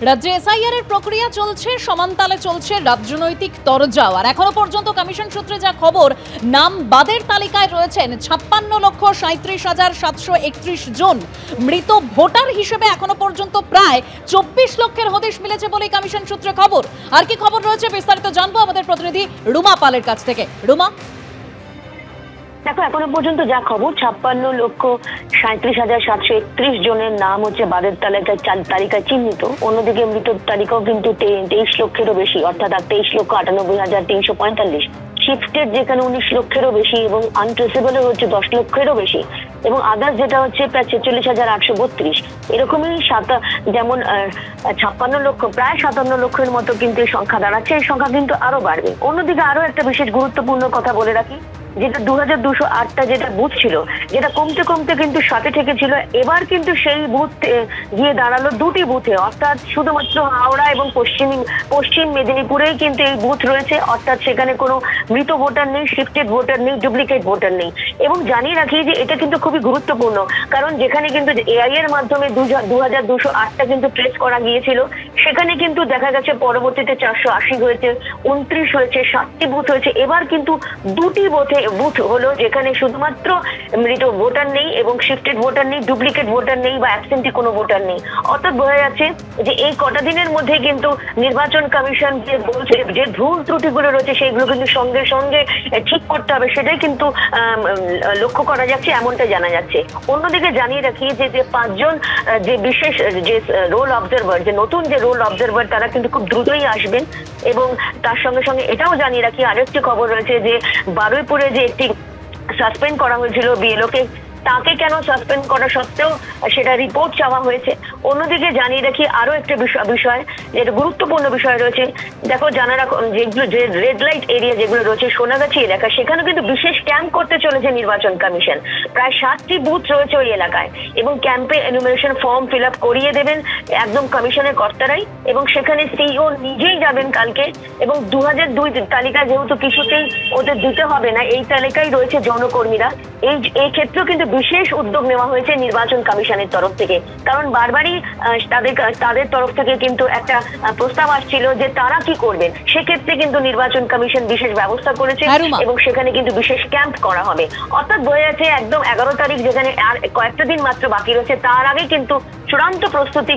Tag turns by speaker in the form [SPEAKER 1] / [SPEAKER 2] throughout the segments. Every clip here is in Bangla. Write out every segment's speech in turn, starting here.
[SPEAKER 1] রাজ্যে এসআইআর এর প্রক্রিয়া চলছে, সমানতালে চলছে রাজনৈতিক তরজাও। আর এখনো পর্যন্ত কমিশন সূত্রে যা খবর, নাম বাদের তালিকায় রয়েছেন 56,37,731 জন। মৃত ভোটার হিসেবে এখনো পর্যন্ত প্রায় 24 লক্ষের হদিশ মিলেছে বলে কমিশন সূত্রে খবর। আর কি খবর রয়েছে বিস্তারিত জানবো আমাদের প্রতিনিধি রুমা পালের কাছ থেকে। রুমা,
[SPEAKER 2] দেখো, এখনো পর্যন্ত যা খবর 56,37,731 জনের নাম হচ্ছে বাদের তালিকায় চিহ্নিত। অন্যদিকে মৃত তালিকাও কিন্তু 23 লক্ষেরও বেশি, অর্থাৎ 23,98,345। শিফটেড যেখানে 19 লক্ষেরও বেশি এবং আনট্রেসেবল হচ্ছে 10 লক্ষেরও বেশি, এবং আদার্স যেটা হচ্ছে প্রায় 46,832। এরকমই যেমন 56 লক্ষ, প্রায় 57 লক্ষের মতো কিন্তু এই সংখ্যা দাঁড়াচ্ছে। এই সংখ্যা কিন্তু আরো বাড়বে। অন্যদিকে আরো একটা বিশেষ গুরুত্বপূর্ণ কথা বলে রাখি, যেটা 2208টা যেটা বুথ ছিল, যেটা কমতে কমতে কিন্তু 7 ঠেকেছিল, এবার কিন্তু সেই বুথ গিয়ে দাঁড়ালো 2টি বুথে, অর্থাৎ শুধুমাত্র হাওড়া এবং পশ্চিম মেদিনীপুরেই কিন্তু এই বুথ রয়েছে। অর্থাৎ সেখানে কোনো মৃত ভোটার নেই, শিফটেড ভোটার নেই, ডুপ্লিকেট ভোটার নেই। এবং জানিয়ে রাখি যে এটা কিন্তু খুবই গুরুত্বপূর্ণ, কারণ যেখানে কিন্তু এআই এর মাধ্যমে 2208টা কিন্তু ট্রেস করা গিয়েছিল, সেখানে কিন্তু দেখা গেছে পরবর্তীতে 480 হয়েছে, 29 হয়েছে, 7টি বুথ হয়েছে। এবার কিন্তু 2টি বুথ হলো যেখানে শুধুমাত্র মৃত ভোটার নেই এবং শিফটেড ভোটার নেই, ডুপ্লিকেট ভোটার নেই বা অ্যাবসেন্টি কোনো ভোটার নেই। অর্থাৎ বোঝা যাচ্ছে যে এই কটা দিনের মধ্যে কিন্তু নির্বাচন কমিশন যে বলছে যে ভুল ত্রুটিগুলো রয়েছে সেগুলো কিন্তু সঙ্গে সঙ্গে ঠিক করতে হবে, সেটাই কিন্তু লক্ষ্য করা যাচ্ছে, এমনটা জানা যাচ্ছে। অন্যদিকে জানিয়ে রাখি যে 5 জন যে বিশেষ যে রোল অবজারভার, যে নতুন যে রোল অবজারভার, তারা কিন্তু খুব দ্রুতই আসবেন। এবং তার সঙ্গে সঙ্গে এটাও জানিয়ে রাখি, আরেকটি খবর রয়েছে যে বারুইপুরে যে একটি সাসপেন্ড করা হয়েছিল বিএলওকে, তাকে কেন সাসপেন্ড করা সত্ত্বেও সেটা রিপোর্ট চাওয়া হয়েছে। অন্যদিকে জানিয়ে রাখি আরো একটা বিষয়, যেটা গুরুত্বপূর্ণ বিষয় রয়েছে। দেখো, জানা রাখো যেগুলো যে রেড লাইট এরিয়া যেগুলো রয়েছে, সোনাগাছি এলাকা, সেখানে কিন্তু বিশেষ ক্যাম্প করতে চলেছে নির্বাচন কমিশন। প্রায় 7টি বুথ রয়েছে ওই এলাকায়, এবং ক্যাম্পে এনুমারেশন ফর্ম ফিল আপ করিয়ে দেবেন একদম কমিশনের কর্তারাই, এবং সেখানে সিইও নিজেই যাবেন কালকে। এবং 2002 তালিকা যেহেতু কিছুতেই ওদের দিতে হবে না, এই তালিকায় রয়েছে জনকর্মীরা। এই ক্ষেত্রেও কিন্তু বিশেষ উদ্যোগ নেওয়া হয়েছে নির্বাচন কমিশনের তরফ থেকে, কারণ বারবারই তাদের তরফ থেকে কিন্তু একটা প্রস্তাব আসছিল যে তারা কি করবেন। সেক্ষেত্রে কিন্তু নির্বাচন কমিশন বিশেষ ব্যবস্থা করেছে এবং সেখানে কিন্তু বিশেষ ক্যাম্প করা হবে। অর্থাৎ বোঝা যাচ্ছে একদম 11 তারিখ, যেখানে আর কয়েকটা দিন মাত্র বাকি রয়েছে, তার আগে কিন্তু চূড়ান্ত প্রস্তুতি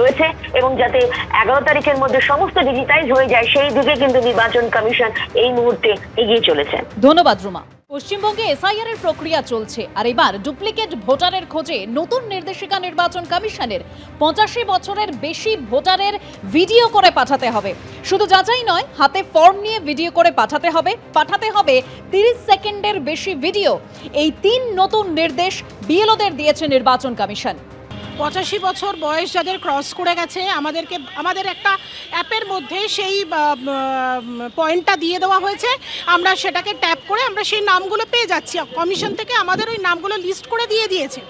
[SPEAKER 2] রয়েছে, এবং যাতে 11 তারিখের মধ্যে সমস্ত ডিজিটাইজ হয়ে যায়, সেই দিকে কিন্তু নির্বাচন কমিশন এই মুহূর্তে এগিয়ে চলেছে।
[SPEAKER 1] ধন্যবাদ রুমা। পশ্চিমবঙ্গে এসআইআর এর প্রক্রিয়া চলছে, আর এবার ডুপ্লিকেট ভোটারের খোঁজে নতুন নির্দেশিকা নির্বাচন কমিশনের। 85 বছরের বেশি ভোটারের ভিডিও করে পাঠাতে হবে। শুধু যাচাই নয়, হাতে ফর্ম নিয়ে ভিডিও করে পাঠাতে হবে 30 সেকেন্ডের বেশি ভিডিও। এই 3 নতুন নির্দেশ বিএলওদের দিয়েছে নির্বাচন কমিশন।
[SPEAKER 3] 85 বছর বয়স যাদের ক্রস করে গেছে, আমাদের একটা অ্যাপের মধ্যে সেই পয়েন্টটা দিয়ে দেওয়া হয়েছে। আমরা সেটাকে ট্যাপ করে আমরা সেই নামগুলো পেয়ে যাচ্ছি। কমিশন থেকে আমাদের ওই নামগুলো লিস্ট করে দিয়ে দিয়েছে।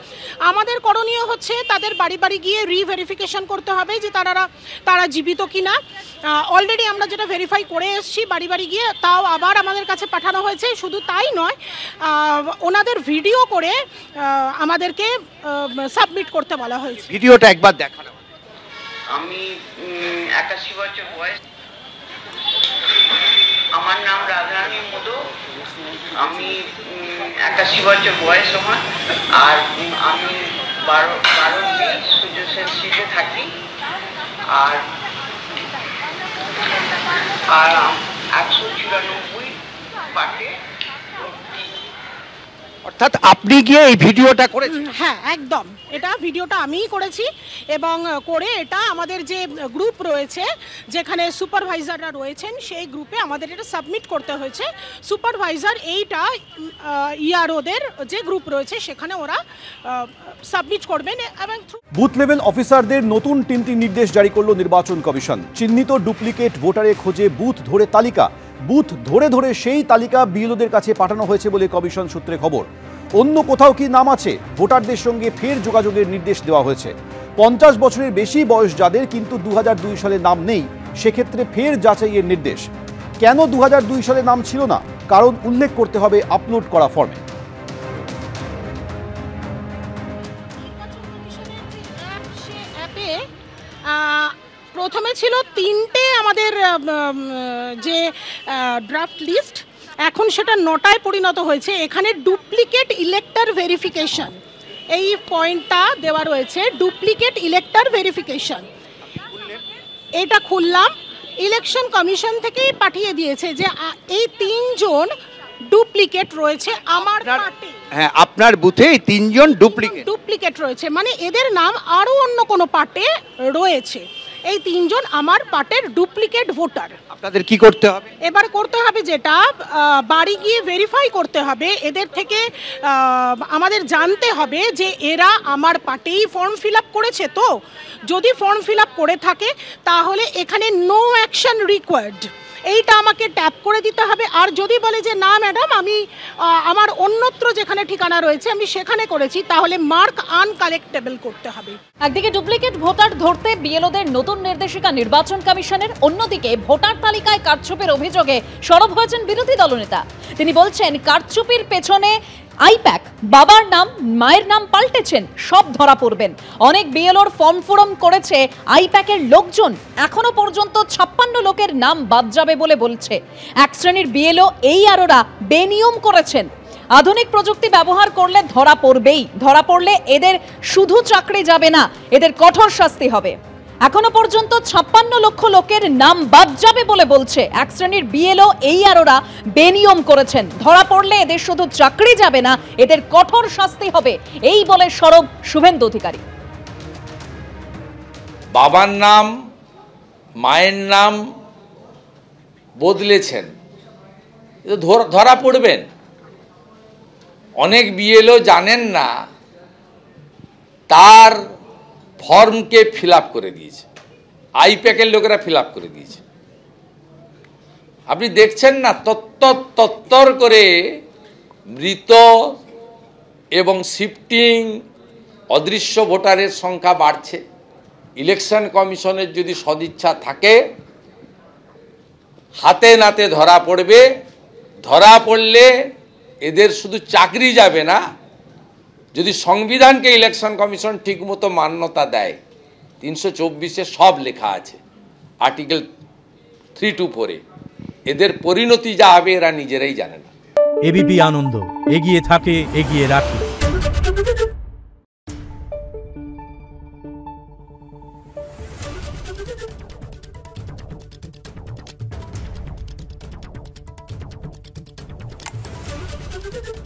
[SPEAKER 3] আমাদের করণীয় হচ্ছে তাদের বাড়ি বাড়ি গিয়ে রিভেরিফিকেশন করতে হবে যে তারা জীবিত কিনা। অলরেডি আমরা যেটা ভেরিফাই করে এসেছি বাড়ি বাড়ি গিয়ে, তাও আবার আমাদের কাছে পাঠানো হয়েছে। শুধু তাই নয়, ওনাদের ভিডিও করে আমাদেরকে সাবমিট করতে বলা হয়েছে।
[SPEAKER 4] ভিডিওটা একবার দেখানো।
[SPEAKER 5] আমি 81 বছর বয়স, আমার নাম রাধারানী মধু, আমি 81 বছর বয়স আমার, আর আমি 12 সূর্য সেন স্ট্রিটে থাকি, আর 194 পার্টে।
[SPEAKER 4] অর্থাৎ আপনি গিয়ে এই ভিডিওটা করেছেন?
[SPEAKER 3] হ্যাঁ, একদম। এটা ভিডিওটা আমিই করেছি, এবং করে এটা আমাদের যে গ্রুপ রয়েছে, যেখানে সুপারভাইজাররা রয়েছেন, সেই গ্রুপে আমাদের এটা সাবমিট করতে হয়েছে। সুপারভাইজার এইটা ইআরওদের যে গ্রুপ রয়েছে সেখানে ওরা সাবমিট করবেন। এবং
[SPEAKER 6] বুথ লেভেল অফিসারদের নতুন 3টি নির্দেশ জারি করলো নির্বাচন কমিশন। চিহ্নিত ডুপ্লিকেট ভোটারের খোঁজে বুথ ধরে তালিকা, বুথ ধরে ধরে সেই তালিকা বিএলওদের কাছে পাঠানো হয়েছে বলে কমিশন সূত্রে খবর। অন্য কোথাও কি নাম আছে, ভোটারদের সঙ্গে ফের যোগাযোগের নির্দেশ দেওয়া হয়েছে। 50 বছরের বেশি বয়স যাদের কিন্তু 2002 সালে নাম নেই, সেক্ষেত্রে ফের যাচাইয়ের নির্দেশ। কেন 2002 সালে নাম ছিল না, কারণ উল্লেখ করতে হবে আপলোড করা ফর্মে।
[SPEAKER 3] প্রথমে ছিল 3টে আমাদের যে ড্রাফট লিস্ট, এখন সেটা 9টায় পরিণত হয়েছে। এখানে ডুপ্লিকেট ইলেক্টর ভেরিফিকেশন এই পয়েন্টটা দেওয়া রয়েছে, ডুপ্লিকেট ইলেক্টর ভেরিফিকেশন। এটা খুললাম, ইলেকশন কমিশন থেকেই পাঠিয়ে দিয়েছে যে এই 3 জন ডুপ্লিকেট রয়েছে আমার পার্টি।
[SPEAKER 4] হ্যাঁ, আপনার বুথে এই 3 জন
[SPEAKER 3] ডুপ্লিকেট রয়েছে, মানে এদের নাম আরো অন্য কোনো পার্টে রয়েছে। এই 3 জন আমার পার্টের ডুপ্লিকেট ভোটার।
[SPEAKER 4] আপনাদের কি করতে হবে?
[SPEAKER 3] এবার করতে হবে যেটা, বাড়ি গিয়ে ভেরিফাই করতে হবে, এদের থেকে আমাদের জানতে হবে যে এরা আমার পার্টেই ফর্ম ফিল আপ করেছে। তো যদি ফর্ম ফিল আপ করে থাকে তাহলে এখানে নো অ্যাকশন রিকোয়ার্ড, এইটা আমাকে ট্যাপ করে দিতে হবে। আর যদি বলে যে না ম্যাডাম আমি আমার অন্যত্র যেখানে ঠিকানা রয়েছে আমি সেখানে করেছি, তাহলে মার্ক আনকালেক্টেবল করতে হবে।
[SPEAKER 1] একদিকে ডুপ্লিকেট ভোটার ধরতে বিএলওদের নতুন নির্দেশিকা নির্বাচন কমিশনের, অন্যদিকে ভোটার তালিকায় কারচুপির অভিযোগে সরব হয়েছেন বিরোধী দলনেতা। তিনি বলছেন কারচুপির পেছনে আইপ্যাক, বাবার নাম মায়ের নাম পাল্টেছেন, সব ধরা পড়বেন। অনেক বিএলওর ফর্ম ফোরম করেছে আইপ্যাকের লোকজন, এখনো পর্যন্ত 56 লোকের নাম বাদ যাবে বলে বলছে। এক শ্রেণীর বিএলও এই আরোরা বেনিয়ম করেছেন। আধুনিক প্রযুক্তি ব্যবহার করলে ধরা পড়বেই, ধরা পড়লে এদের শুধু চাকরি যাবে না, এদের কঠোর শাস্তি হবে। এখনো পর্যন্ত 56 লক্ষ লোকের নাম বাদ যাবে বলে বলছে এক শ্রেণীর বিএলও এই আরোরা বেনিয়ম করেছেন। ধরা পড়লে এদের শুধু চাকরি যাবে না, এদের কঠোর শাস্তি হবে, এই বলে সরব শুভেন্দু অধিকারী।
[SPEAKER 7] বাবার নাম মায়ের নাম বদলেছেন, ধরা পড়বেন। অনেক বিএলও জানেন না তার ফর্মকে ফিল আপ করে দিয়েছে, আইপ্যাকের লোকেরা ফিল আপ করে দিয়েছে। আপনি দেখছেন না তত্তর করে মৃত এবং শিফটিং অদৃশ্য ভোটারের সংখ্যা বাড়ছে। ইলেকশন কমিশনের যদি সদিচ্ছা থাকে হাতে নাতে ধরা পড়বে। ধরা পড়লে এদের শুধু চাকরি যাবে না, যদি সংবিধানকে ইলেকশন কমিশন ঠিকমতো মান্যতা দেয়, 324-এ সব লেখা আছে আর্টিকেল 324-এ, এদের পরিণতি যা হবে এরা নিজেরাই জানে না।
[SPEAKER 8] এবিপি আনন্দ, এগিয়ে থাকে, এগিয়ে রাখে।
[SPEAKER 9] Thank you.